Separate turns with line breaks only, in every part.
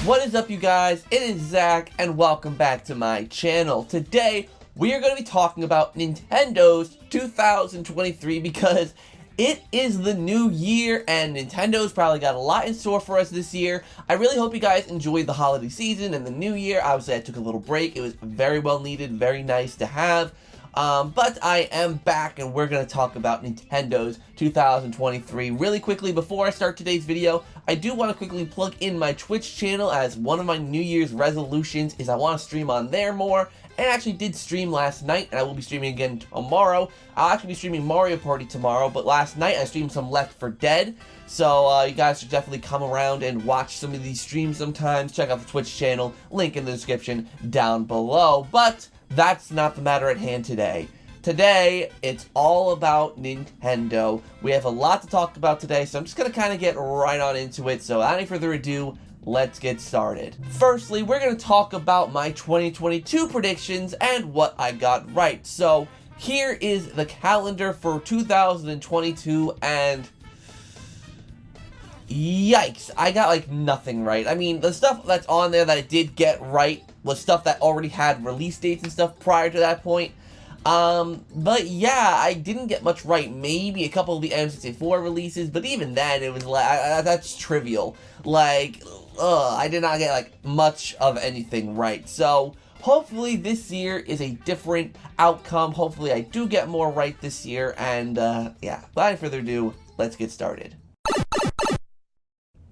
What is up, you guys? It is Zach, and welcome back to my channel. Today, we are going to be talking about Nintendo's 2023 because it is the new year, and Nintendo's probably got a lot in store for us this year. I really hope you guys enjoyed the holiday season and the new year. Obviously, I took a little break. It was very well needed, very nice to have. But I am back, and we're going to talk about Nintendo's 2023. Really quickly, before I start today's video, I do want to quickly plug in my Twitch channel, as one of my New Year's resolutions is I want to stream on there more. And I actually did stream last night, and I will be streaming again tomorrow. I'll actually be streaming Mario Party tomorrow, but last night I streamed some Left 4 Dead. So you guys should definitely come around and watch some of these streams sometimes. Check out the Twitch channel, link in the description down below. But that's not the matter at hand today. Today, it's all about Nintendo. We have a lot to talk about today, so I'm just going to kind of get right on into it. So without any further ado, let's get started. Firstly, we're going to talk about my 2022 predictions and what I got right. So here is the calendar for 2022, and yikes, I got like nothing right. I mean, the stuff that's on there that I did get right was stuff that already had release dates and stuff prior to that point. But yeah, I didn't get much right. Maybe a couple of the N64 releases, but even then, it was like, that's trivial. Like, I did not get like much of anything right. So hopefully this year is a different outcome. Hopefully I do get more right this year. And yeah, without further ado, let's get started.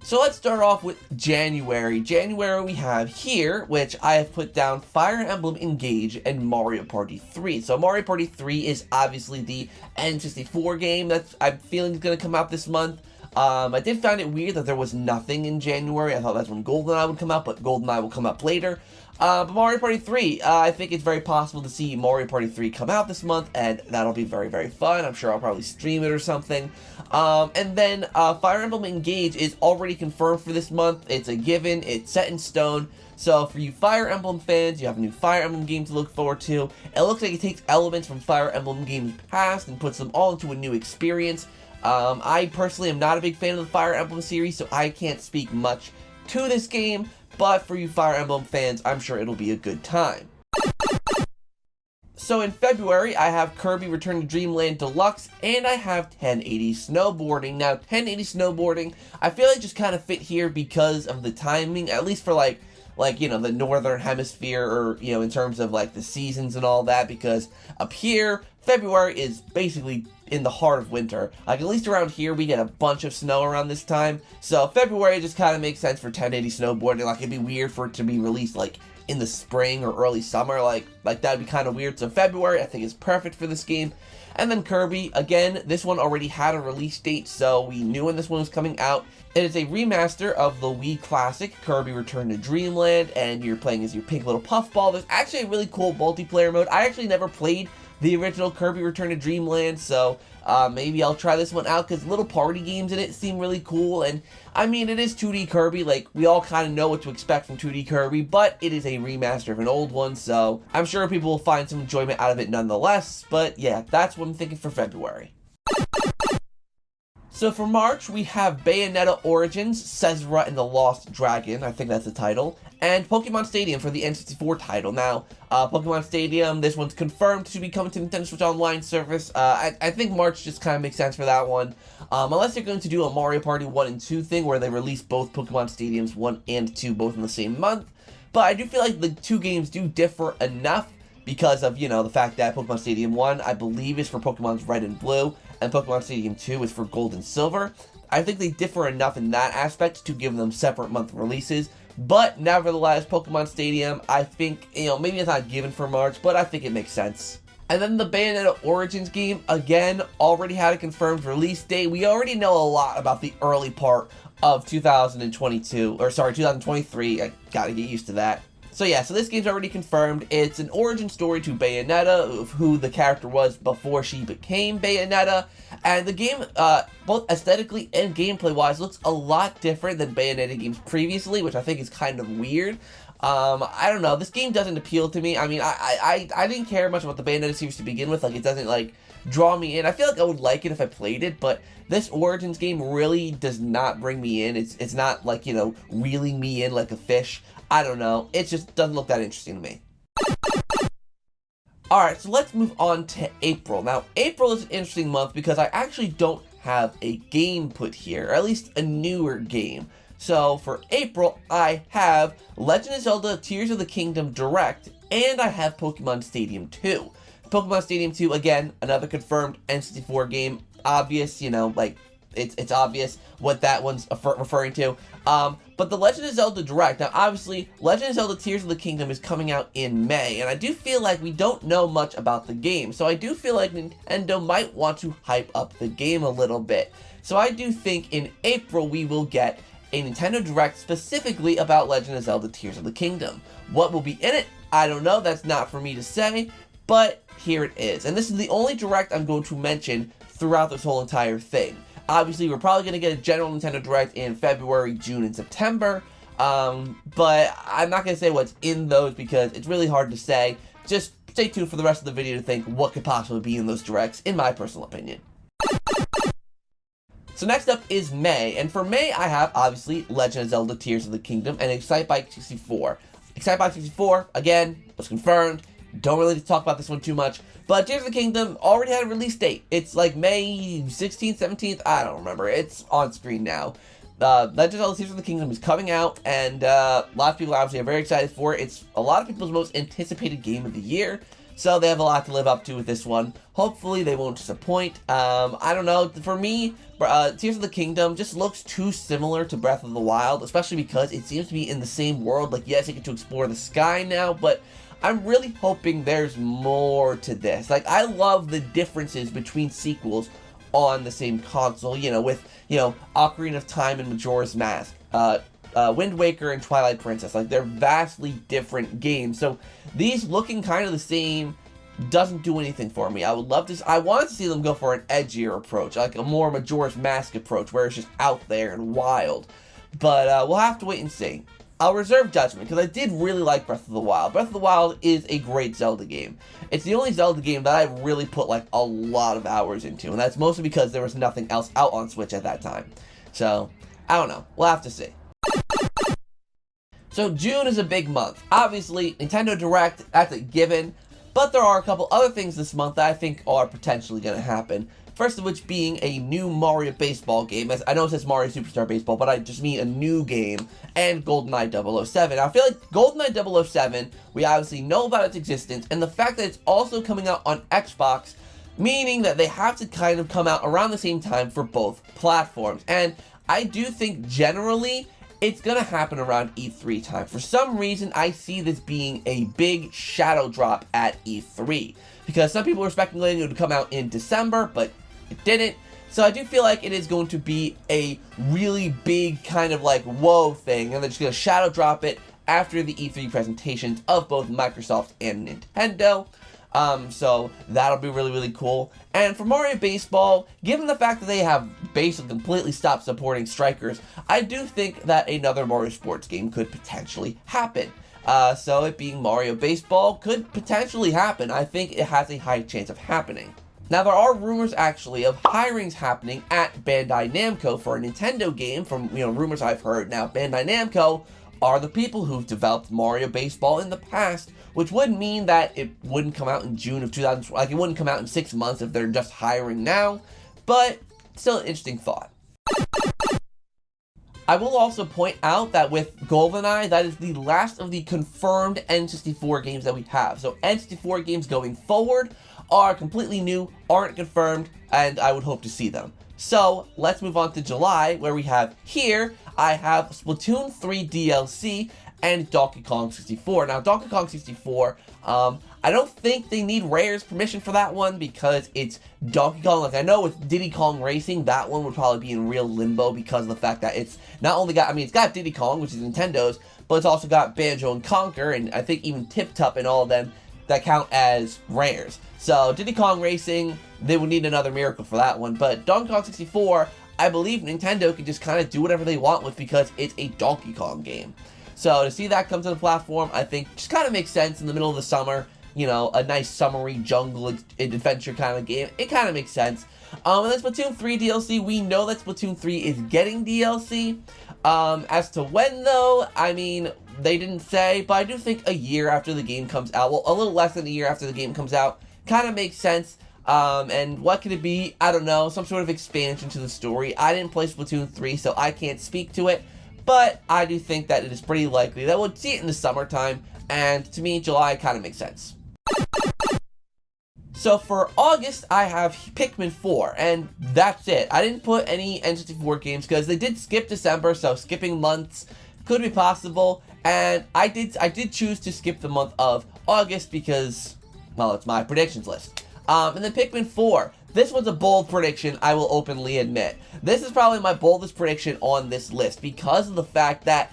So let's start off with January. January we have here, which I have put down Fire Emblem Engage and Mario Party 3. So Mario Party 3 is obviously the N64 game that I'm feeling is going to come out this month. I did find it weird that there was nothing in January. I thought that's when GoldenEye would come out, but GoldenEye will come out later. But Mario Party 3, I think it's very possible to see Mario Party 3 come out this month, and that'll be very, very fun. I'm sure I'll probably stream it or something. And then Fire Emblem Engage is already confirmed for this month. It's a given. It's set in stone. So for you Fire Emblem fans, you have a new Fire Emblem game to look forward to. It looks like it takes elements from Fire Emblem games past and puts them all into a new experience. I personally am not a big fan of the Fire Emblem series, so I can't speak much to this game, but for you Fire Emblem fans, I'm sure it'll be a good time. So in February, I have Kirby Return to Dreamland Deluxe, and I have 1080 Snowboarding. Now, 1080 Snowboarding, I feel like just kind of fit here because of the timing, at least for like, you know, the Northern Hemisphere, or, you know, in terms of like the seasons and all that, because up here, February is basically in the heart of winter. Like, at least around here, we get a bunch of snow around this time. So February just kind of makes sense for 1080 Snowboarding. Like, it'd be weird for it to be released like in the spring or early summer. Like that'd be kind of weird. So February, I think, is perfect for this game. And then Kirby, again, this one already had a release date, so we knew when this one was coming out. It is a remaster of the Wii classic, Kirby Return to Dreamland, and you're playing as your pink little puffball. There's actually a really cool multiplayer mode. I actually never played the original Kirby Return to Dreamland, so maybe I'll try this one out, because little party games in it seem really cool. And I mean, it is 2D Kirby, like we all kind of know what to expect from 2D Kirby, but it is a remaster of an old one, so I'm sure people will find some enjoyment out of it nonetheless. But yeah, that's what I'm thinking for February. So for March, we have Bayonetta Origins, Sezra and the Lost Dragon, I think that's the title, and Pokemon Stadium for the N64 title. Now, Pokemon Stadium, this one's confirmed to be coming to Nintendo Switch Online service. I think March just kind of makes sense for that one, unless they're going to do a Mario Party 1 and 2 thing, where they release both Pokemon Stadiums 1 and 2 both in the same month. But I do feel like the two games do differ enough, because of, you know, the fact that Pokemon Stadium 1, I believe, is for Pokemon's Red and Blue, and Pokemon Stadium 2 is for Gold and Silver. I think they differ enough in that aspect to give them separate month releases, but nevertheless, Pokemon Stadium, I think, you know, maybe it's not given for March, but I think it makes sense. And then the Bayonetta Origins game, again, already had a confirmed release date. We already know a lot about the early part of 2023. I gotta get used to that. So yeah, so this game's already confirmed. It's an origin story to Bayonetta, of who the character was before she became Bayonetta. And the game, both aesthetically and gameplay-wise, looks a lot different than Bayonetta games previously, which I think is kind of weird. I don't know, this game doesn't appeal to me. I mean, I didn't care much about the Bayonetta series to begin with. Like, it doesn't, like, draw me in. I feel like I would like it if I played it, but this Origins game really does not bring me in. It's not like, you know, reeling me in like a fish. I don't know. It just doesn't look that interesting to me. Alright, so let's move on to April. Now, April is an interesting month because I actually don't have a game put here, or at least a newer game. So for April, I have Legend of Zelda Tears of the Kingdom Direct, and I have Pokemon Stadium 2. Pokemon Stadium 2, again, another confirmed N64 game. Obvious, you know, like, it's obvious what that one's referring to. But the Legend of Zelda Direct, now obviously, Legend of Zelda Tears of the Kingdom is coming out in May, and I do feel like we don't know much about the game, so I do feel like Nintendo might want to hype up the game a little bit. So I do think in April we will get a Nintendo Direct specifically about Legend of Zelda Tears of the Kingdom. What will be in it? I don't know, that's not for me to say, but here it is. And this is the only Direct I'm going to mention throughout this whole entire thing. Obviously, we're probably going to get a general Nintendo Direct in February, June, and September, but I'm not going to say what's in those because it's really hard to say. Just stay tuned for the rest of the video to think what could possibly be in those Directs, in my personal opinion. So next up is May, and for May I have, obviously, Legend of Zelda Tears of the Kingdom and Excitebike 64. Excitebike 64, again, was confirmed. Don't really need to talk about this one too much, but Tears of the Kingdom already had a release date. It's like May 16th, 17th, I don't remember. It's on screen now. Legend of Zelda Tears of the Kingdom is coming out, and a lot of people obviously are very excited for it. It's a lot of people's most anticipated game of the year, so they have a lot to live up to with this one. Hopefully they won't disappoint. I don't know, for me, Tears of the Kingdom just looks too similar to Breath of the Wild, especially because it seems to be in the same world. Like, yes, you get to explore the sky now, but I'm really hoping there's more to this. Like, I love the differences between sequels on the same console, you know, with, you know, Ocarina of Time and Majora's Mask, Wind Waker and Twilight Princess. Like, they're vastly different games, so these looking kind of the same doesn't do anything for me. I want to see them go for an edgier approach, like a more Majora's Mask approach, where it's just out there and wild, but we'll have to wait and see. I'll reserve judgment, because I did really like Breath of the Wild. Breath of the Wild is a great Zelda game. It's the only Zelda game that I really put, like, a lot of hours into, and that's mostly because there was nothing else out on Switch at that time. So, I don't know. We'll have to see. So, June is a big month. Obviously, Nintendo Direct, that's a given, but there are a couple other things this month that I think are potentially going to happen. First of which being a new Mario Baseball game. As I know it says Mario Superstar Baseball, but I just mean a new game, and GoldenEye 007. Now, I feel like GoldenEye 007, we obviously know about its existence, and the fact that it's also coming out on Xbox, meaning that they have to kind of come out around the same time for both platforms. And I do think generally it's gonna happen around E3 time. For some reason, I see this being a big shadow drop at E3, because some people were speculating it would come out in December, but it didn't. So I do feel like it is going to be a really big kind of like whoa thing, and they're just going to shadow drop it after the E3 presentations of both Microsoft and Nintendo. So that'll be really, really cool. And for Mario Baseball, given the fact that they have basically completely stopped supporting strikers, I do think that another Mario Sports game could potentially happen. So it being Mario Baseball could potentially happen. I think it has a high chance of happening. Now, there are rumors, actually, of hirings happening at Bandai Namco for a Nintendo game from, rumors I've heard. Now, Bandai Namco are the people who've developed Mario Baseball in the past, which would mean that it wouldn't come out in June of 2020, like, it wouldn't come out in 6 months if they're just hiring now, but still an interesting thought. I will also point out that with GoldenEye, that is the last of the confirmed N64 games that we have. So N64 games going forward are completely new, aren't confirmed, and I would hope to see them. So let's move on to July, where we have here, I have Splatoon 3 DLC and Donkey Kong 64. Now, Donkey Kong 64, I don't think they need Rare's permission for that one because it's Donkey Kong. Like, I know with Diddy Kong Racing, that one would probably be in real limbo because of the fact that it's not only got, it's got Diddy Kong, which is Nintendo's, but it's also got Banjo and Conker, and I think even Tip Top and all of them that count as Rare's. So, Diddy Kong Racing, they would need another miracle for that one, but Donkey Kong 64, I believe Nintendo can just kind of do whatever they want with because it's a Donkey Kong game. So, to see that come to the platform, I think just kind of makes sense in the middle of the summer. you know, a nice summery jungle adventure kind of game, it kind of makes sense. And then Splatoon 3 DLC, we know that Splatoon 3 is getting DLC. As to when, though, I mean, they didn't say, but I do think a year after the game comes out, well, a little less than a year after the game comes out, kind of makes sense. And what could it be? I don't know, some sort of expansion to the story. I didn't play Splatoon 3, so I can't speak to it, but I do think that it is pretty likely that we'll see it in the summertime, and to me, July kind of makes sense. So for August, I have Pikmin 4, and that's it. I didn't put any N64 games because they did skip December, so skipping months could be possible. And I did choose to skip the month of August because, well, it's my predictions list. And then Pikmin 4. This was a bold prediction, I will openly admit. This is probably my boldest prediction on this list because of the fact that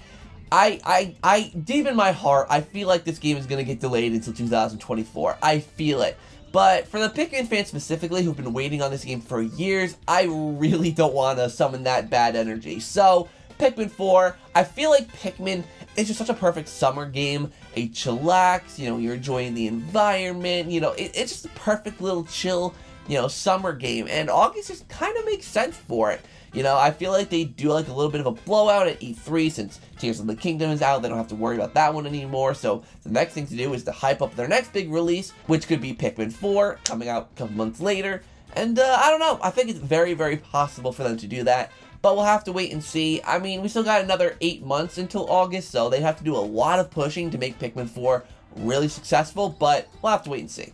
I deep in my heart, I feel like this game is going to get delayed until 2024. I feel it. But for the Pikmin fans specifically who've been waiting on this game for years, I really don't want to summon that bad energy. So, Pikmin 4, I feel like Pikmin is just such a perfect summer game. A chillax, you know, you're enjoying the environment, you know, it's just a perfect little chill, you know, summer game. And August just kind of makes sense for it. You know, I feel like they do like a little bit of a blowout at E3 since Tears of the Kingdom is out. They don't have to worry about that one anymore. So the next thing to do is to hype up their next big release, which could be Pikmin 4, coming out a couple months later. And I don't know. I think it's very, very possible for them to do that. But we'll have to wait and see. I mean, we still got another 8 months until August, so they'd have to do a lot of pushing to make Pikmin 4 really successful. But we'll have to wait and see.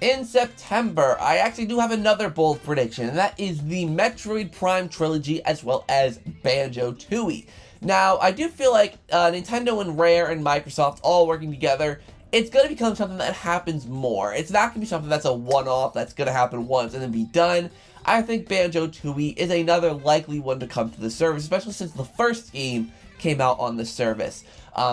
In September, I actually do have another bold prediction, and that is the Metroid Prime trilogy as well as Banjo-Tooie. Now, I do feel like Nintendo and Rare and Microsoft all working together, it's going to become something that happens more. It's not going to be something that's a one-off that's going to happen once and then be done. I think Banjo-Tooie is another likely one to come to the service, especially since the first game came out on the service.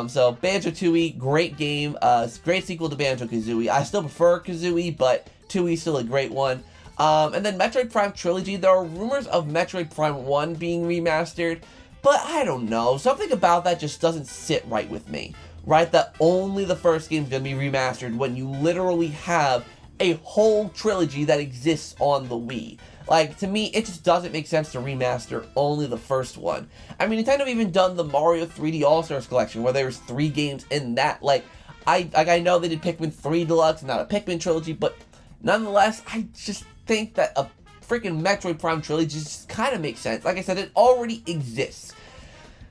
So Banjo-Tooie, great game, great sequel to Banjo-Kazooie. I still prefer Kazooie, but Tooie's still a great one. And then Metroid Prime Trilogy, there are rumors of Metroid Prime 1 being remastered, but I don't know, something about that just doesn't sit right with me, right? That only the first game is going to be remastered when you literally have a whole trilogy that exists on the Wii. Like, to me, it just doesn't make sense to remaster only the first one. I mean, Nintendo even done the Mario 3D All-Stars collection, where there was 3 games in that. Like, I know they did Pikmin 3 Deluxe, not a Pikmin trilogy, but nonetheless, I just think that a freaking Metroid Prime trilogy just kind of makes sense. Like I said, it already exists.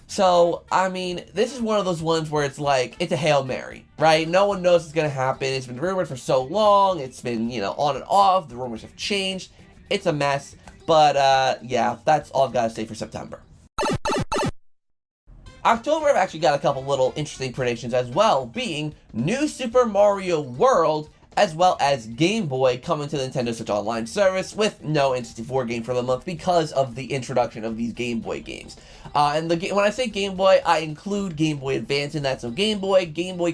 So, I mean, this is one of those ones where it's like, it's a Hail Mary, right? No one knows what's going to happen. It's been rumored for so long. It's been, you know, on and off. The rumors have changed. It's a mess, but yeah, that's all I've got to say for September. October, I've actually got a couple little interesting predictions as well, being New Super Mario World, as well as Game Boy coming to the Nintendo Switch Online service with no N64 game for the month because of the introduction of these Game Boy games. And when I say Game Boy, I include Game Boy Advance in that, so Game Boy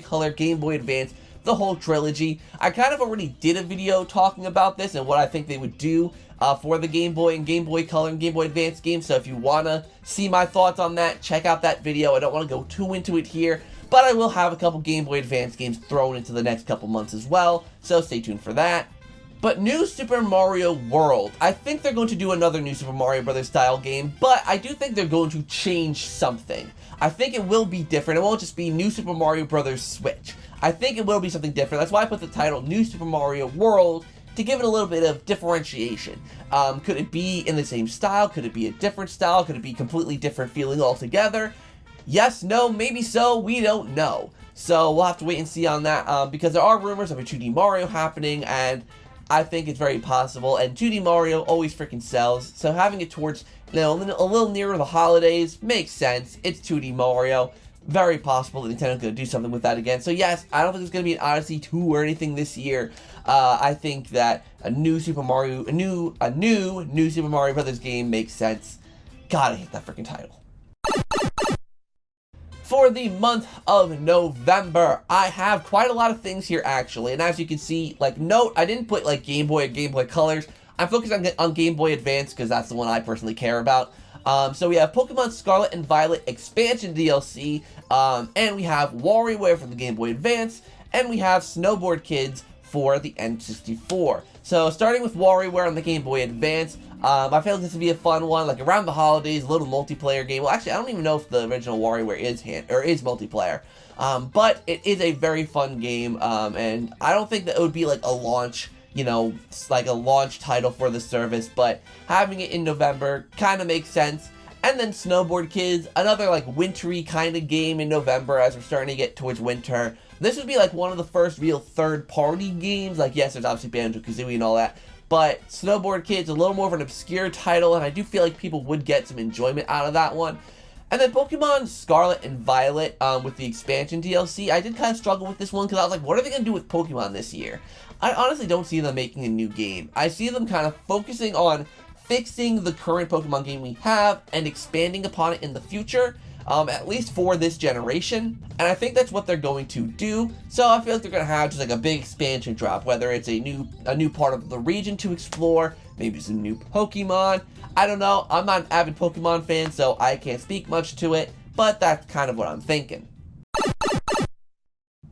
Color, Game Boy Advance, the whole trilogy. I kind of already did a video talking about this and what I think they would do for the Game Boy and Game Boy Color and Game Boy Advance games, so if you want to see my thoughts on that, check out that video. I don't want to go too into it here, but I will have a couple Game Boy Advance games thrown into the next couple months as well, so stay tuned for that. But New Super Mario World, I think they're going to do another New Super Mario Bros. Style game, but I do think they're going to change something. I think it will be different. It won't just be New Super Mario Bros. Switch. I think it will be something different. That's why I put the title New Super Mario World, to give it a little bit of differentiation. Could it be in the same style? Could it be a different style? Could it be completely different feeling altogether? Yes, no, maybe so, we don't know. So we'll have to wait and see on that, because there are rumors of a 2D Mario happening, and I think it's very possible, and 2D Mario always freaking sells, so having it towards, you know, a little nearer the holidays makes sense. It's 2D Mario. Very possible that Nintendo's going to do something with that again. So yes, I don't think there's going to be an Odyssey 2 or anything this year. I think that a new Super Mario Brothers game makes sense. God, I hate that freaking title. For the month of November, I have quite a lot of things here actually, and as you can see, like, note, I didn't put like Game Boy or Game Boy Colors. I'm focused on Game Boy Advance because that's the one I personally care about. So we have Pokemon Scarlet and Violet expansion DLC, and we have WarioWare for the Game Boy Advance, and we have Snowboard Kids for the N64. So starting with WarioWare on the Game Boy Advance, I feel like this would be a fun one, like around the holidays, a little multiplayer game. Well, actually, I don't even know if the original WarioWare is multiplayer, but it is a very fun game, and I don't think that it would be like a launch, you know, like a launch title for the service, but having it in November kind of makes sense. And then Snowboard Kids, another like wintry kind of game in November as we're starting to get towards winter. This would be like one of the first real third-party games. Like, yes, there's obviously Banjo-Kazooie and all that, but Snowboard Kids, a little more of an obscure title, and I do feel like people would get some enjoyment out of that one. And then Pokemon Scarlet and Violet with the expansion DLC, I did kind of struggle with this one because I was like, what are they going to do with Pokemon this year? I honestly don't see them making a new game. I see them kind of focusing on fixing the current Pokemon game we have and expanding upon it in the future, at least for this generation, and I think that's what they're going to do. So I feel like they're going to have just like a big expansion drop, whether it's a new part of the region to explore, maybe some new Pokemon. I don't know, I'm not an avid Pokemon fan, so I can't speak much to it, but that's kind of what I'm thinking.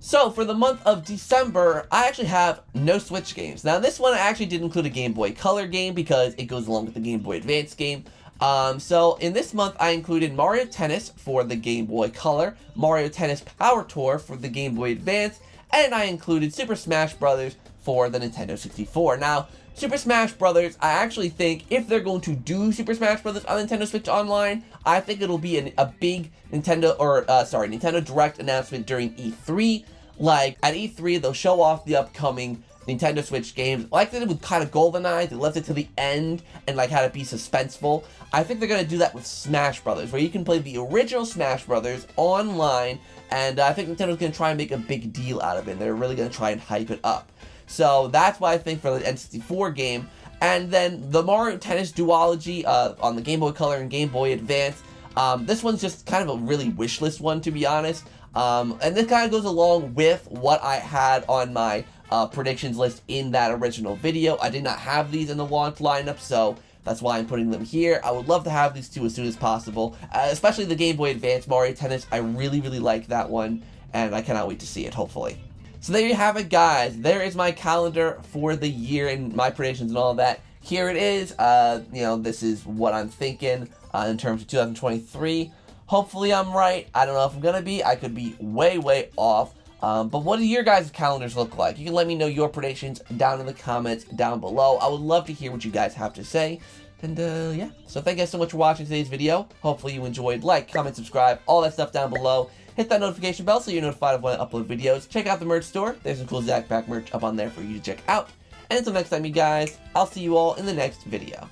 So, for the month of December, I actually have no Switch games. Now, this one I actually did include a Game Boy Color game because it goes along with the Game Boy Advance game. So, in this month, I included Mario Tennis for the Game Boy Color, Mario Tennis Power Tour for the Game Boy Advance, and I included Super Smash Bros. For the Nintendo 64. Now, Super Smash Bros., I actually think if they're going to do Super Smash Bros. On Nintendo Switch Online, I think it'll be a big Nintendo Direct announcement during E3. Like, at E3, they'll show off the upcoming Nintendo Switch games. Like they did with kind of GoldenEye, they left it to the end and like had it be suspenseful. I think they're going to do that with Smash Bros., where you can play the original Smash Bros. Online, and I think Nintendo's going to try and make a big deal out of it. They're really going to try and hype it up. So that's what I think for the N64 game. And then the Mario Tennis duology on the Game Boy Color and Game Boy Advance. This one's just kind of a really wish list one, to be honest. And this kind of goes along with what I had on my predictions list in that original video. I did not have these in the launch lineup, so that's why I'm putting them here. I would love to have these two as soon as possible, especially the Game Boy Advance Mario Tennis. I really, really like that one, and I cannot wait to see it, hopefully. So there you have it, guys. There is my calendar for the year and my predictions and all that. Here it is. You know, this is what I'm thinking in terms of 2023. Hopefully I'm right. I don't know if I'm going to be. I could be way, way off. But what do your guys' calendars look like? You can let me know your predictions down in the comments down below. I would love to hear what you guys have to say. And yeah, so thank you guys so much for watching today's video. Hopefully you enjoyed. Like, comment, subscribe, all that stuff down below. Hit that notification bell so you're notified of when I upload videos. Check out the merch store. There's some cool ZakPak merch up on there for you to check out. And until next time, you guys, I'll see you all in the next video.